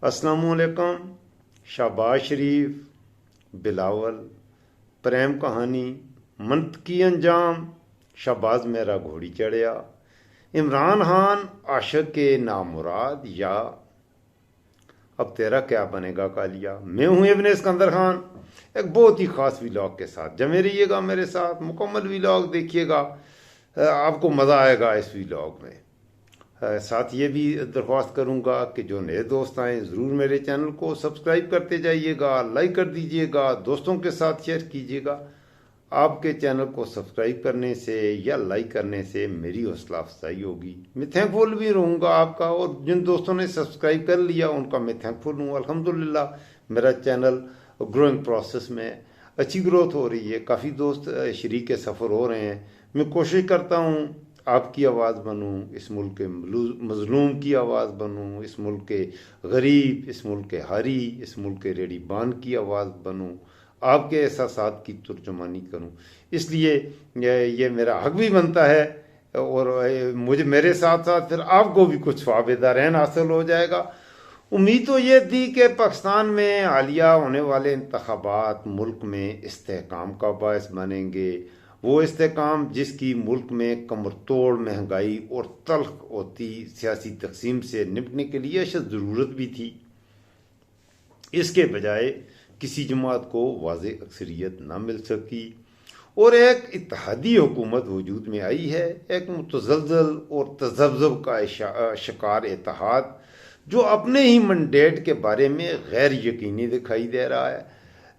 अस्सलामुअलैकुम। शहबाज शरीफ, बिलावल, प्रेम कहानी, मंतकी अंजाम, शहबाज मेरा घोड़ी चढ़िया, इमरान खान आशिक के नामुराद, या अब तेरा क्या बनेगा कालिया। मैं हूं इब्ने इस्कंदर खान, एक बहुत ही खास व्लॉग के साथ। जमे रहिएगा मेरे साथ, मुकम्मल व्लॉग देखिएगा, आपको मज़ा आएगा इस व्लॉग में। साथ ये भी दरख्वास्त करूंगा कि जो नए दोस्त आए ज़रूर मेरे चैनल को सब्सक्राइब करते जाइएगा, लाइक कर दीजिएगा, दोस्तों के साथ शेयर कीजिएगा। आपके चैनल को सब्सक्राइब करने से या लाइक करने से मेरी हौसला अफजाई होगी। मैं थैंकफुल भी रहूँगा आपका, और जिन दोस्तों ने सब्सक्राइब कर लिया उनका मैं थैंकफुल हूँ। अल्हम्दुलिल्लाह मेरा चैनल ग्रोइंग प्रोसेस में अच्छी ग्रोथ हो रही है, काफ़ी दोस्त शरीक सफ़र हो रहे हैं। मैं कोशिश करता हूँ आपकी आवाज़ बनूं, इस मुल्क के मजलूम की आवाज़ बनूं, इस मुल्क के गरीब, इस मुल्क के हारी, इस मुल्क के रेडीबान की आवाज़ बनूं, आपके एहसासात की तर्जुमानी करूं। इसलिए ये मेरा हक भी बनता है, और मुझे मेरे साथ साथ फिर आपको भी कुछ फ़ायदा हासिल हो जाएगा। उम्मीद तो ये थी कि पाकिस्तान में हालिया होने वाले इंतखाबात मुल्क में इस्तेहकाम का बायस बनेंगे, वो इस्तेहकाम जिसकी मुल्क में कमर तोड़ महंगाई और तल्ख होती सियासी तकसीम से निपटने के लिए अशद ज़रूरत भी थी। इसके बजाय किसी जमात को वाज़ेह अक्सरियत ना मिल सकी और एक इत्तेहादी हुकूमत वजूद में आई है, एक मुतज़लज़ल और तज़ब्ज़ुब का शिकार इत्तेहाद जो अपने ही मैंडेट के बारे में गैर यकीनी दिखाई दे रहा है।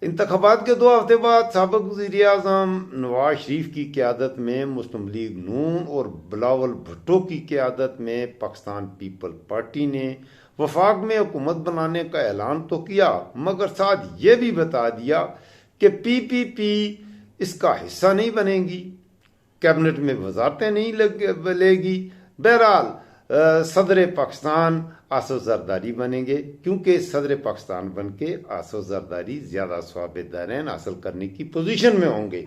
इंतखाबात के 2 हफ्ते बाद साबिक़ वज़ीर-ए-आज़म नवाज शरीफ की क़यादत में मुस्लिम लीग नून और बिलावल भुट्टो की क़यादत में पाकिस्तान पीपल पार्टी ने वफाक में हुकूमत बनाने का ऐलान तो किया, मगर साथ ये भी बता दिया कि PPP इसका हिस्सा नहीं बनेगी, कैबिनेट में वजारतें नहीं लेगी। बहरहाल सदर पाकिस्तान आसफ जरदारी बनेंगे, क्योंकि सदर पाकिस्तान बन के आसफ जरदारी ज़्यादा स्वाब-ए-दारैन हासिल करने की पोजीशन में होंगे।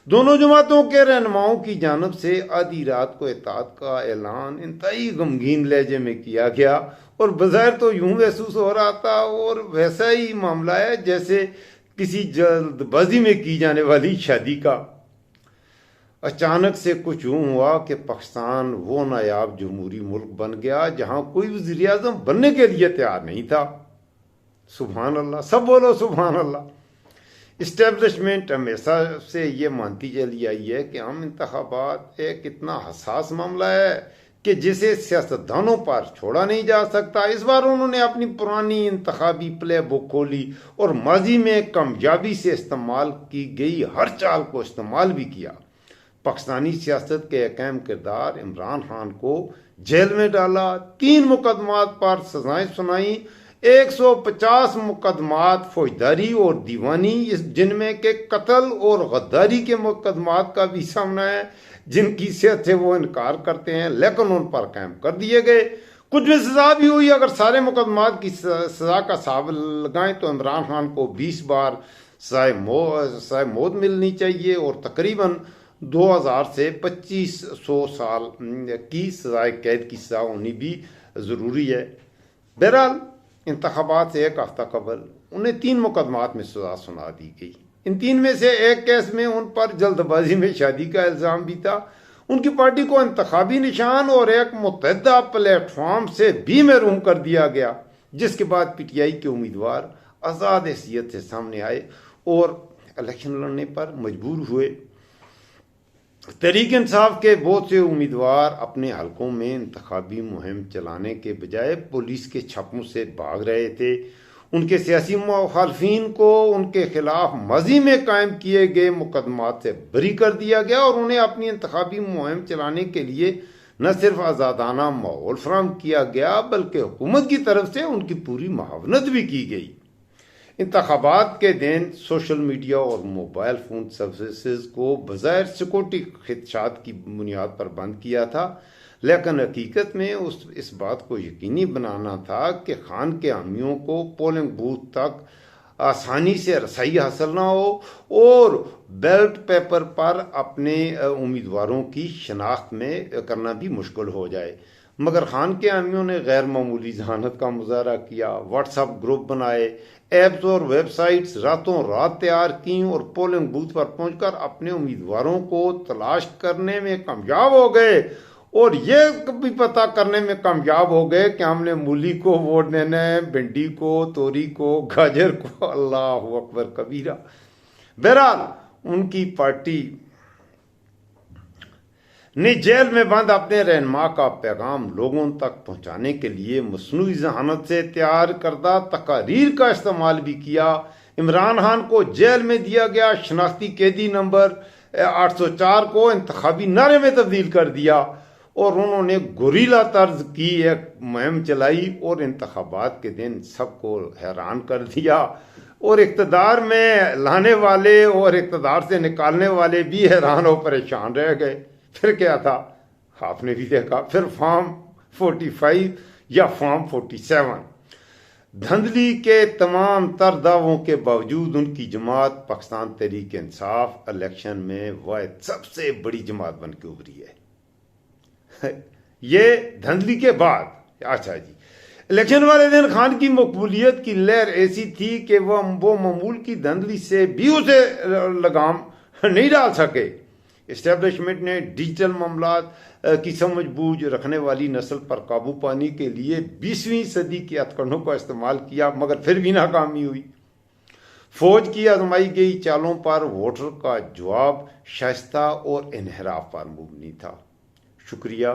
दोनों जमातों के रहनुमाओं की जानब से आधी रात को इत्तेहाद का ऐलान इंतहाई गमगीन लहजे में किया गया, और बज़ाहिर तो यूं महसूस हो रहा था और वैसा ही मामला है जैसे किसी जल्दबाजी में की जाने वाली शादी का। अचानक से कुछ यूं हुआ कि पाकिस्तान वो नायाब जमहूरी मुल्क बन गया जहां कोई वज़ीर आज़म बनने के लिए तैयार नहीं था। सुभान अल्लाह, सब बोलो सुभान अल्लाह। इस्टेब्लिशमेंट हमेशा से ये मानती चली आई है कि आम इंतखाबात एक इतना हसास मामला है कि जिसे सियासतदानों पर छोड़ा नहीं जा सकता। इस बार उन्होंने अपनी पुरानी इंतखाबी प्ले बुक खोली और माजी में कामयाबी से इस्तेमाल की गई हर चाल को इस्तेमाल भी किया। पाकिस्तानी सियासत के एक अहम किरदार इमरान खान को जेल में डाला, 3 मुकदमात पर सजाएं सुनाई, 150 मुकदमात फौजदारी और दीवानी, जिनमें के कत्ल और गद्दारी के मुकदमात का भी सामना है, जिनकी सेहत से वो इनकार करते हैं, लेकिन उन पर कायम कर दिए गए। कुछ भी सजा भी हुई। अगर सारे मुकदमात की सजा का हिसाब लगाएं तो इमरान खान को 20 बार सजाए मौत मिलनी चाहिए और तकरीबन 2000 से 2500 साल की सजाए कैद की सजा होनी भी ज़रूरी है। बहरहाल इंतखाबात से 1 हफ्ता कबल उन्हें 3 मुकदमात में सजा सुना दी गई। इन 3 में से एक केस में उन पर जल्दबाजी में शादी का इल्ज़ाम भी था। उनकी पार्टी को इंतखाबी निशान और एक मुतहदा प्लेटफॉर्म से भी महरूम कर दिया गया, जिसके बाद PTI के उम्मीदवार आज़ाद हैसियत से सामने आए और इलेक्शन लड़ने पर मजबूर हुए। तहरीक इंसाफ के बहुत से उम्मीदवार अपने हलकों में इंतखाबी मुहिम चलाने के बजाय पुलिस के छापों से भाग रहे थे। उनके सियासी मुखालफिन को उनके खिलाफ माजी में कायम किए गए मुकदमात से बरी कर दिया गया और उन्हें अपनी इंतखाबी मुहिम चलाने के लिए न सिर्फ आज़ादाना माहौल फराहम किया गया, बल्कि हुकूमत की तरफ से उनकी पूरी मुआवनत भी की गई। इंतखाबात के दिन सोशल मीडिया और मोबाइल फ़ोन सर्विसेज को बज़ाहिर सिक्योरिटी खदशात की बुनियाद पर बंद किया था, लेकिन हकीकत में इस बात को यकीनी बनाना था कि खान के हामियों को पोलिंग बूथ तक आसानी से रसाई हासिल ना हो और बैलेट पेपर पर अपने उम्मीदवारों की शनाख्त में करना भी मुश्किल हो जाए। मगर खान के आमियों ने गैर मामूली जहानत का मुजाहरा किया, व्हाट्सएप ग्रुप बनाए, ऐप्स और वेबसाइट्स रातों रात तैयार की और पोलिंग बूथ पर पहुंचकर अपने उम्मीदवारों को तलाश करने में कामयाब हो गए और ये भी पता करने में कामयाब हो गए कि हमने मूली को वोट देना है, भिंडी को, तोरी को, गाजर को। अल्लाह अकबर कबीरा। बहरहाल उनकी पार्टी ने जेल में बंद अपने रहनुमा का पैगाम लोगों तक पहुंचाने के लिए मसनूई जहानत से तैयार करदा तकारीर का इस्तेमाल भी किया। इमरान खान को जेल में दिया गया शनाख्ती कैदी नंबर 804 को इंतखाबी नारे में तब्दील कर दिया और उन्होंने गोरीला तर्ज की एक मुहिम चलाई और इंतखाबात के दिन सबको हैरान कर दिया और इक़्तिदार में लाने वाले और इक़्तिदार से निकालने वाले भी हैरान और परेशान रह गए। फिर क्या था आपने भी देखा, फिर फॉर्म 45 या फॉर्म 47। धंधली के तमाम तर दावों के बावजूद उनकी जमात पाकिस्तान तहरीक इंसाफ इलेक्शन में वाहिद सबसे बड़ी जमात बन के उभरी है। ये धंधली के बाद। अच्छा जी, इलेक्शन वाले दिन खान की मकबूलियत की लहर ऐसी थी कि वो मामूल की धंधली से भी उसे लगाम नहीं डाल सके। इस्टेब्लिशमेंट ने डिजिटल मामलात की समझबूझ रखने वाली नस्ल पर काबू पाने के लिए 20वीं सदी के हथकंडों का इस्तेमाल किया, मगर फिर भी नाकामी हुई। फौज की आजमाई गई चालों पर वोटर का जवाब शाइस्ता और इनहराफ पर मुबनी था। शुक्रिया,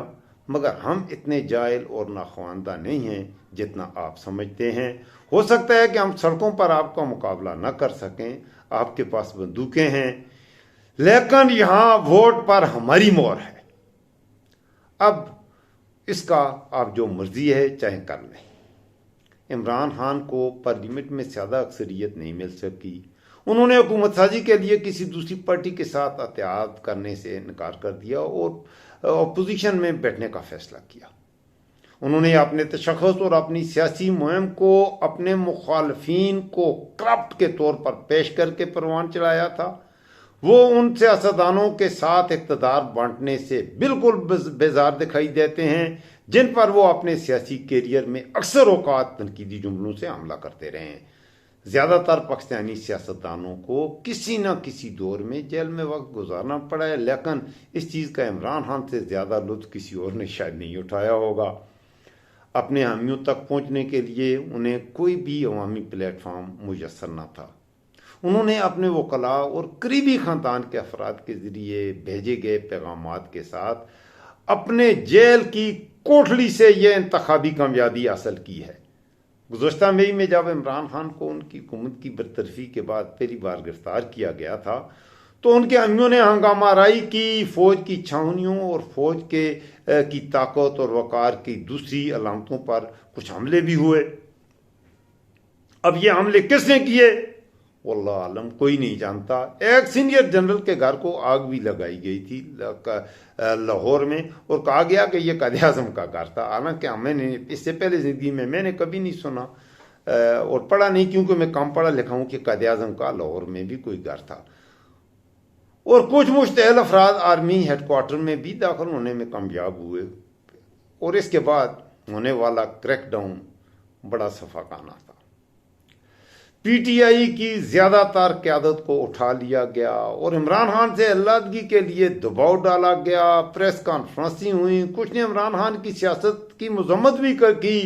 मगर हम इतने जाहिल और नाख्वानदा नहीं हैं जितना आप समझते हैं। हो सकता है कि हम सड़कों पर आपका मुकाबला न कर सकें, आपके पास बंदूकें हैं, लेकिन यहां वोट पर हमारी मोहर है। अब इसका आप जो मर्जी है चाहे कर लें। इमरान खान को पार्लियामेंट में ज़्यादा अक्सरियत नहीं मिल सकी। उन्होंने हुकूमत साजी के लिए किसी दूसरी पार्टी के साथ इत्तेहाद करने से इनकार कर दिया और अपोजिशन में बैठने का फैसला किया। उन्होंने अपने तशख़्ख़ुस और अपनी सियासी मुहिम को अपने मुखालफीन को करप्ट के तौर पर पेश करके परवान चलाया था। वो उन सियासतदानों के साथ इक़्तिदार बांटने से बिल्कुल बेजार दिखाई देते हैं जिन पर वो अपने सियासी कैरियर में अक्सर औकात तनकीदी जुमलों से हमला करते रहे हैं। ज़्यादातर पाकिस्तानी सियासतदानों को किसी न किसी दौर में जेल में वक्त गुजारना पड़ा है, लेकिन इस चीज़ का इमरान खान से ज़्यादा लुत्फ़ किसी और ने शायद नहीं उठाया होगा। अपने हामियों तक पहुँचने के लिए उन्हें कोई भी अवामी प्लेटफार्म मुयस्सर न था। उन्होंने अपने वकला और करीबी ख़ानदान के अफराद के ज़रिए भेजे गए पैगामात के साथ अपने जेल की कोठली से यह इंतखाबी कामयाबी हासिल की है। गुज़श्ता मई में जब इमरान खान को उनकी हुकूमत की बरतरफी के बाद पहली बार गिरफ्तार किया गया था तो उनके अमियों ने हंगामा आराई की। फौज की छावनियों और फौज की ताकत और वक़ार की दूसरी अलामतों पर कुछ हमले भी हुए। अब ये हमले किसने किए वल्लाह आलम कोई नहीं जानता। एक सीनियर जनरल के घर को आग भी लगाई गई थी लाहौर में और कहा गया कि यह कायदे आज़म का घर था। हालांकि मैंने इससे पहले ज़िंदगी में मैंने कभी नहीं सुना और पढ़ा नहीं, क्योंकि मैं कम पढ़ा लिखा हूँ कि कायदे आज़म का लाहौर में भी कोई घर था। और कुछ मुश्तैल अफराद आर्मी हेडक्वार्टर में भी दाखिल होने में कामयाब हुए और इसके बाद होने वाला क्रैकडाउन बड़ा सफाकाना था। पीटीआई की ज़्यादातर क़यादत को उठा लिया गया और इमरान खान से अलहदगी के लिए दबाव डाला गया। प्रेस कॉन्फ्रेंसें हुई, कुछ ने इमरान खान की सियासत की मजम्मत भी की,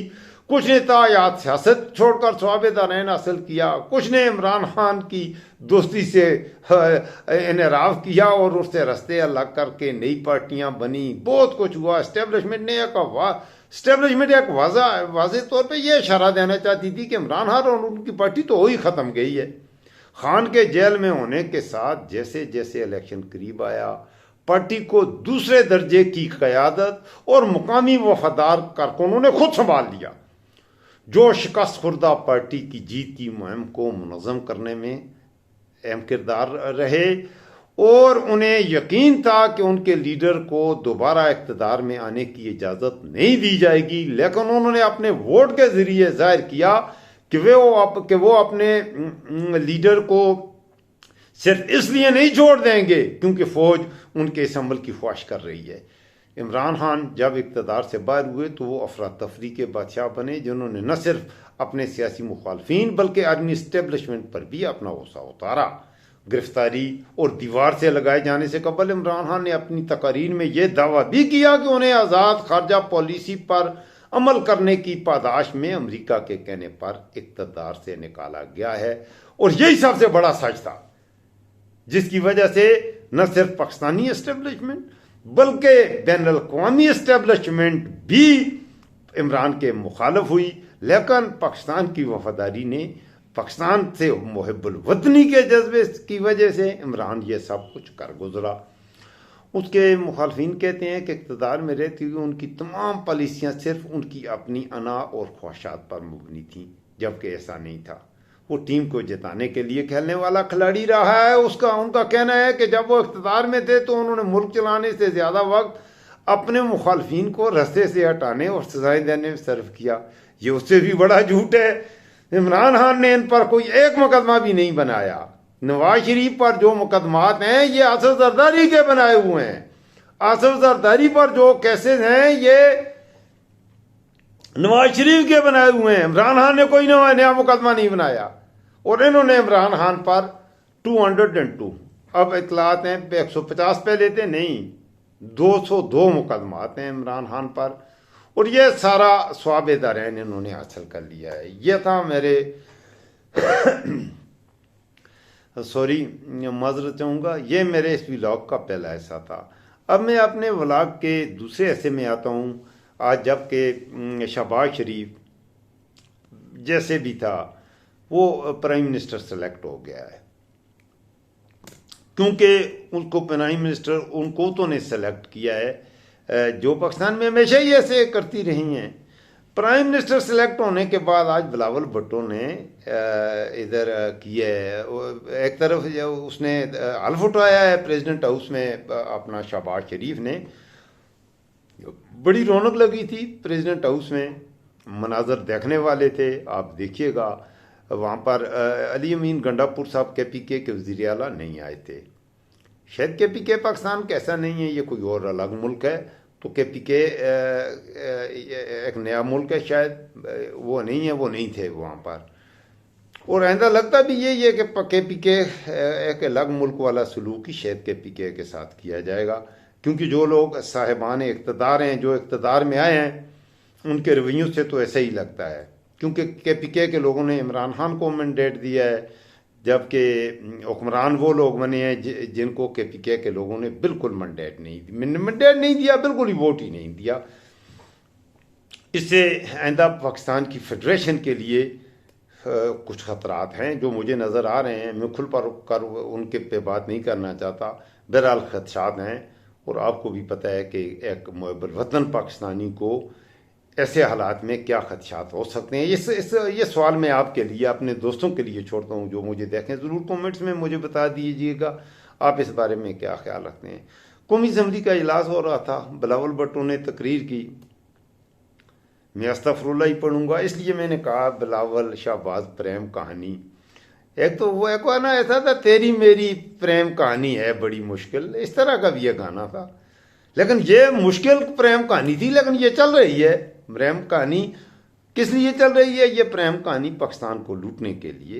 कुछ ने तायात सियासत छोड़कर स्वाबेदारैन हासिल किया, कुछ ने इमरान खान की दोस्ती से इनराफ किया और उससे रस्ते अलग करके नई पार्टियां बनी। बहुत कुछ हुआ। इस्टेब्लिशमेंट एक वाज़े तौर पे ये इशारा देना चाहती थी कि इमरान खान और उनकी पार्टी तो हो ही ख़त्म गई है। खान के जेल में होने के साथ जैसे जैसे इलेक्शन करीब आया, पार्टी को दूसरे दर्जे की क़यादत और मुकामी वफादार कारकुनों ने खुद संभाल लिया, जो शिकस्त खुर्दा पार्टी की जीत की मुहिम को मुनज़्ज़म करने में अहम किरदार रहे और उन्हें यकीन था कि उनके लीडर को दोबारा इक़्तिदार में आने की इजाज़त नहीं दी जाएगी। लेकिन उन्होंने अपने वोट के ज़रिए जाहिर किया कि वो अपने लीडर को सिर्फ इसलिए नहीं छोड़ देंगे क्योंकि फ़ौज उनके इस अमल की ख्वाहिश कर रही है। इमरान खान जब इक़्तिदार से बाहर हुए तो वो अफरा तफरी के बादशाह बने, जिन्होंने न सिर्फ अपने सियासी मुखालफिन बल्कि आर्मी इस्टेब्लिशमेंट पर भी अपना गुस्सा उतारा। गिरफ्तारी और दीवार से लगाए जाने से कबल इमरान खान ने अपनी तकारीर में यह दावा भी किया कि उन्हें आज़ाद खारजा पॉलिसी पर अमल करने की पादाश में अमेरिका के कहने पर इक़्तिदार से निकाला गया है। और यही सबसे बड़ा सच था, जिसकी वजह से न सिर्फ पाकिस्तानी एस्टेब्लिशमेंट बल्कि बैनुल अक़वामी एस्टेब्लिशमेंट भी इमरान के मुखालिफ हुई। लेकिन पाकिस्तान की वफादारी ने, पाकिस्तान से मुहिब्बुल वतनी के जज्बे की वजह से इमरान ये सब कुछ कर गुजरा। उसके मुखालफिन कहते हैं कि इक़्तिदार में रहती हुई उनकी तमाम पॉलिसियाँ सिर्फ उनकी अपनी अना और ख्वाहिशात पर मुबनी थीं, जबकि ऐसा नहीं था। वो टीम को जिताने के लिए खेलने वाला खिलाड़ी रहा है। उनका कहना है कि जब वो इक़्तिदार में थे तो उन्होंने मुल्क चलाने से ज़्यादा वक्त अपने मुखालफिन को रास्ते से हटाने और सजाएं देने में सर्व किया। ये उससे भी बड़ा झूठ है। इमरान खान ने इन पर कोई एक मुकदमा भी नहीं बनाया। नवाज शरीफ पर जो मुकदमात हैं ये आसिफ जरदारी के बनाए हुए हैं। आसिफ जरदारी पर जो केसेस हैं ये नवाज शरीफ के बनाए हुए हैं। इमरान खान ने कोई नया मुकदमा नहीं बनाया। और इन्होंने इमरान खान पर 202, अब इतलात हैं 150 पहले थे, नहीं 202 मुकदमात हैं इमरान खान पर। और ये सारा स्वाब दारैन इन्होंने हासिल कर लिया है। ये था मेरे सॉरी माजरत चाहूँगा, ये मेरे इस व्लॉग का पहला हिस्सा था। अब मैं अपने व्लॉग के दूसरे हिस्से में आता हूँ। आज जबकि शहबाज शरीफ जैसे भी था वो प्राइम मिनिस्टर सेलेक्ट हो गया है, क्योंकि उनको प्राइम मिनिस्टर उनको तो ने सेलेक्ट किया है जो पाकिस्तान में हमेशा ही ऐसे करती रही हैं। प्राइम मिनिस्टर सेलेक्ट होने के बाद आज बिलावल भुट्टो ने इधर किया है, एक तरफ उसने हल्फ उठाया है प्रेसिडेंट हाउस में अपना शहबाज शरीफ ने। बड़ी रौनक लगी थी प्रेसिडेंट हाउस में, मनाजर देखने वाले थे। आप देखिएगा वहाँ पर अली अमीन गंडापुर साहब KPK के वज़ीर आला नहीं आए थे। शायद KPK पाकिस्तान का ऐसा नहीं है, ये कोई और अलग मुल्क है। तो KPK एक नया मुल्क है, शायद वो नहीं है, वो नहीं थे वहाँ पर। और आइंदा लगता भी यही है कि KPK एक अलग मुल्क वाला सलूक ही शायद KPK के साथ किया जाएगा, क्योंकि जो लोग साहिबान इक़्तिदार हैं, जो इक़्तिदार में आए हैं, उनके रवैयों से तो ऐसा ही लगता है। क्योंकि KPK के लोगों ने इमरान खान को मैंडेट दिया है, जबकि हुक्मरान वो लोग बने हैं जिनको KPK के लोगों ने बिल्कुल मैंडेट नहीं दिया, बिल्कुल ही वोट ही नहीं दिया। इससे आइंदा पाकिस्तान की फेडरेशन के लिए कुछ खतरात हैं जो मुझे नज़र आ रहे हैं। मैं खुल कर उनके पे बात नहीं करना चाहता। बहरहाल खदशात हैं, और आपको भी पता है कि एक मुहिब्बुल वतन पाकिस्तानी को ऐसे हालात में क्या खदशात हो सकते हैं। ये सवाल मैं आपके लिए, अपने दोस्तों के लिए छोड़ता हूँ जो मुझे देखें। ज़रूर कमेंट्स में मुझे बता दीजिएगा आप इस बारे में क्या ख्याल रखते हैं। कौमी असम्बली का इजलास हो रहा था, बिलावल भुट्टो ने तकरीर की। मैं अस्तगफिरुल्लाह ही पढ़ूंगा, इसलिए मैंने कहा बिलावल शहबाज प्रेम कहानी। एक तो वो एक गाना ऐसा था, तेरी मेरी प्रेम कहानी है बड़ी मुश्किल, इस तरह का भी ये गाना था। लेकिन ये मुश्किल प्रेम कहानी थी, लेकिन ये चल रही है। प्रेम कहानी किस लिए चल रही है? ये प्रेम कहानी पाकिस्तान को लूटने के लिए,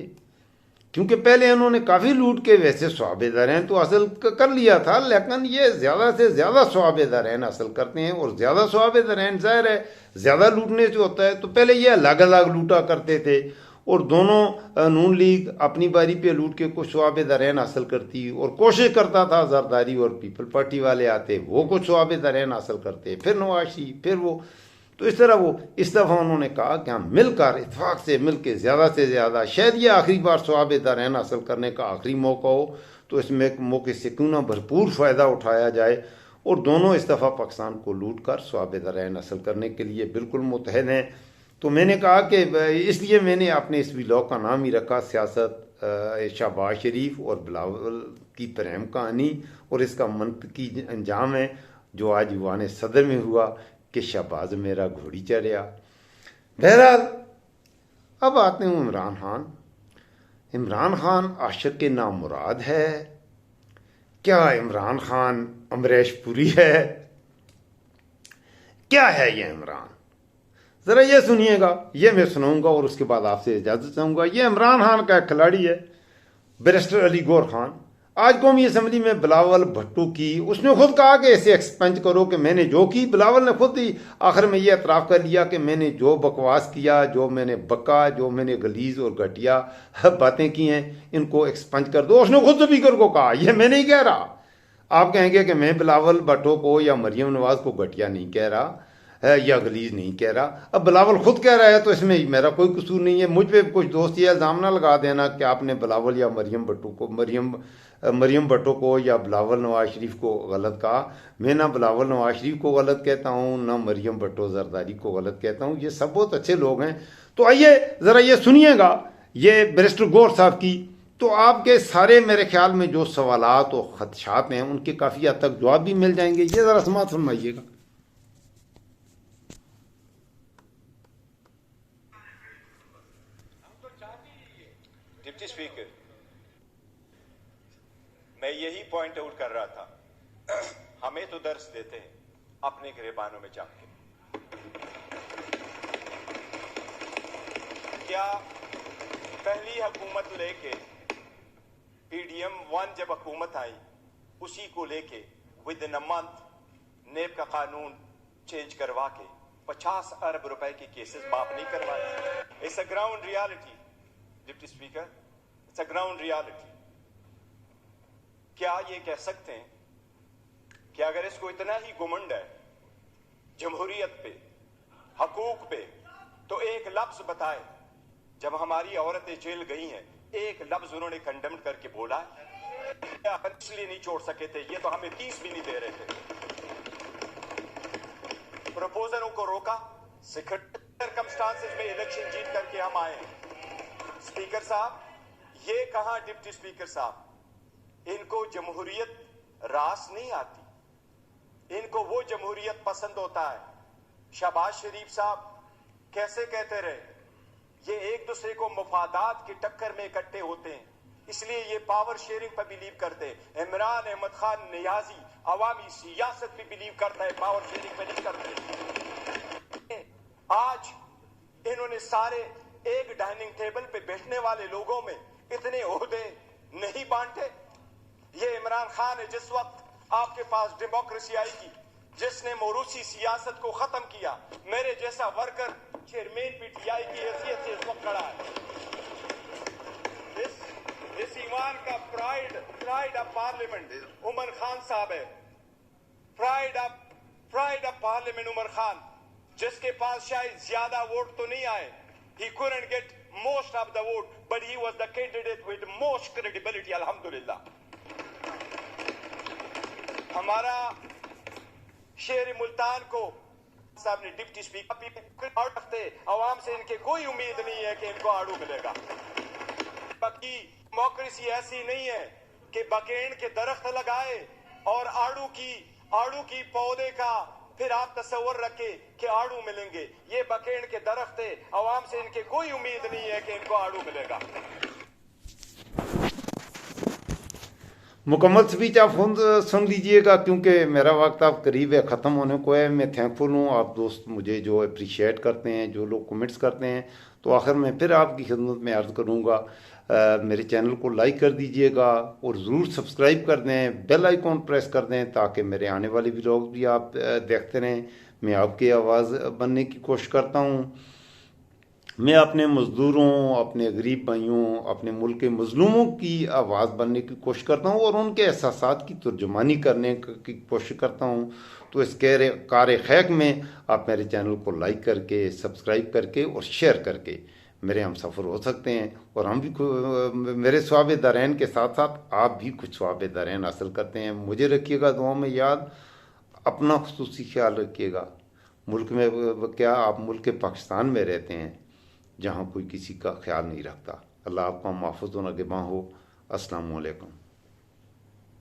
क्योंकि पहले उन्होंने काफ़ी लूट के वैसे स्वाब दारैन तो हासिल कर लिया था, लेकिन ये ज़्यादा से ज़्यादा स्वाब दारैन हासिल करते हैं। और ज़्यादा स्वाब दारैन ज़ाहिर है ज़्यादा लूटने से होता है। तो पहले ये अलग अलग लूटा करते थे, और दोनों नून लीग अपनी बारी पे लूट के कुछ स्वाब दारैन हासिल करती, और कोशिश करता था जरदारी और पीपल पार्टी वाले आते, वो कुछ स्वाब दारैन हासिल करते, फिर नवाज शरीफ, फिर वो। तो इस तरह वो इस दफ़ा उन्होंने कहा कि हम मिलकर इत्तेफाक से मिल के ज़्यादा से ज़्यादा, शायद ये आखिरी बार स्वाब दारैन हासिल करने का आखिरी मौका हो, तो इसमें मौके से क्यों ना भरपूर फ़ायदा उठाया जाए। और दोनों इस दफ़ा पाकिस्तान को लूट कर स्वाब दारैन हासिल करने के लिए बिल्कुल मुतहद हैं। तो मैंने कहा कि इसलिए मैंने अपने इस व्लॉग का नाम ही रखा सियासत शहबाज शरीफ और बिलावल की प्रेम कहानी, और इसका मंतकी अंजाम है जो आज ईवान सदर में हुआ कि शहबाज मेरा घोड़ी चढ़िया। बहरहाल अब आते हैं इमरान खान। इमरान खान आशिक के नाम मुराद है क्या? इमरान खान अमरीश पुरी है? क्या है ये इमरान? जरा ये सुनिएगा, ये मैं सुनाऊंगा और उसके बाद आपसे इजाजत चाहूंगा। ये इमरान खान का खिलाड़ी है, बैरिस्टर अली गौर खान। आज कौमी असम्बली में बिलावल भुट्टो की, उसने खुद कहा कि ऐसे एक्सपेंज करो कि मैंने जो की। बिलावल ने खुद ही आखिर में यह एतराफ़ कर लिया कि मैंने जो बकवास किया, जो मैंने बका, जो मैंने गलीज और घटिया बातें की हैं, इनको एक्सपेंज कर दो। उसने खुद स्पीकर को कहा, यह मैं नहीं कह रहा। आप कहेंगे कि मैं बिलावल भुट्टो को या मरियम नवाज को घटिया नहीं कह रहा है या गलीज नहीं कह रहा। अब बिलावल खुद कह रहा है तो इसमें मेरा कोई कसूर नहीं है। मुझ पे कुछ दोस्त ये इल्ज़ाम ना लगा देना कि आपने बिलावल या मरियम भुट्टो को या बिलावल नवाज शरीफ को गलत कहा। मैं ना बिलावल नवाज शरीफ को गलत कहता हूँ, ना मरियम भुट्टो जरदारी को गलत कहता हूँ। ये सब बहुत अच्छे लोग हैं। तो आइए ज़रा ये सुनिएगा ये बैरिस्टर गौर साहब की। तो आपके सारे मेरे ख्याल में जो सवालात और खदशात हैं उनके काफ़ी हद तक जवाब भी मिल जाएंगे। ये ज़रा समात फरमाइएगा। डिप्टी स्पीकर, मैं यही पॉइंट आउट कर रहा था, हमें तो दर्स देते हैं अपने गिरबानों में जाके। क्या पहली हुकूमत लेके पीडीएम 1 जब हुकूमत आई, उसी को लेके विद इन अ मंथ नेब का कानून चेंज करवा के 50 अरब रुपए के केसेस माफ नहीं करवाए? It's a ground reality deputy speaker, it's a ground reality. क्या ये कह सकते हैं कि अगर इसको इतना ही घुमंड है जमहूरियत पे, हकूक पे, तो एक लफ्ज बताए जब हमारी औरतें जेल गई हैं, एक लफ्ज उन्होंने कंडेम करके बोला इसलिए नहीं छोड़ सके थे, ये तो हमें 30 भी नहीं दे रहे थे। प्रपोजलों को रोका, सर्कमस्टांसेस में इलेक्शन जीत करके हम आए हैं। स्पीकर साहब, ये कहां डिप्टी स्पीकर साहब, इनको जमहूरियत रास नहीं आती, इनको वो जमहूरियत पसंद होता है। शहबाज शरीफ साहब कैसे कहते रहे, ये एक दूसरे को मुफादात की टक्कर में इकट्ठे होते हैं, इसलिए ये पावर शेयरिंग पर बिलीव करते हैं। इमरान अहमद खान नियाजी अवामी सियासत पे बिलीव करता है, पावर शेयरिंग पे नहीं करते। आज इन्होंने सारे एक डाइनिंग टेबल पे बैठने वाले लोगों में इतने ओहदे नहीं बांटे। ये इमरान खान है जिस वक्त आपके पास डेमोक्रेसी आएगी, जिसने मोरूसी सियासत को खत्म किया। मेरे जैसा वर्कर चेयरमैन पीटीआई की हैसियत से इस वक्त खड़ा है। इस ईमान का pride of parliament Umar Khan साहब है। Pride of parliament Umar Khan, जिसके पास शायद ज्यादा वोट तो नहीं आए, he couldn't get most of the vote, but he was the candidate with most credibility, alhamdulillah। हमारा शेर मुल्तान को साहब ने डिप्टी स्पीकर रखते, अवाम से इनके कोई उम्मीद नहीं है कि इनको आड़ू मिलेगा। बाकी डेमोक्रेसी ऐसी नहीं है कि बकेन के दरख्त लगाए और आड़ू की पौधे का फिर आप तस्वर रखे कि आड़ू मिलेंगे। ये बकेन के दरख्त है, अवाम से इनके कोई उम्मीद नहीं है कि इनको आड़ू मिलेगा। मुकम्मल स्पीच आप सुन लीजिएगा क्योंकि मेरा वक्त अब करीब है, ख़त्म होने को है। मैं थैंकफुल हूँ, आप दोस्त मुझे जो अप्रिशिएट करते हैं, जो लोग कमेंट्स करते हैं। तो आखिर में फिर आपकी खिदमत में अर्ज़ करूँगा, मेरे चैनल को लाइक कर दीजिएगा और ज़रूर सब्सक्राइब कर दें, बेल आइकॉन प्रेस कर दें ताकि मेरे आने वाले व्लॉग भी आप देखते रहें। मैं आपकी आवाज़ बनने की कोशिश करता हूँ। मैं अपने मज़दूरों, अपने गरीब भाइयों, अपने मुल्क के मज़लूमों की आवाज़ बनने की कोशिश करता हूँ और उनके एहसासात की तर्जुमानी करने की कोशिश करता हूँ। तो इस कार खैक में आप मेरे चैनल को लाइक करके, सब्सक्राइब करके और शेयर करके मेरे हम सफ़र हो सकते हैं और हम भी मेरे स्वाब दरैन के साथ साथ आप भी कुछ स्वाब दरैन हासिल करते हैं। मुझे रखिएगा दुआ में याद, अपना खुसूसी ख्याल रखिएगा। मुल्क में क्या, आप मुल्क पाकिस्तान में रहते हैं जहाँ कोई किसी का ख्याल नहीं रखता। अल्लाह आपका महफूज़ व निगहबान हो। अस्सलामु अलैकुम।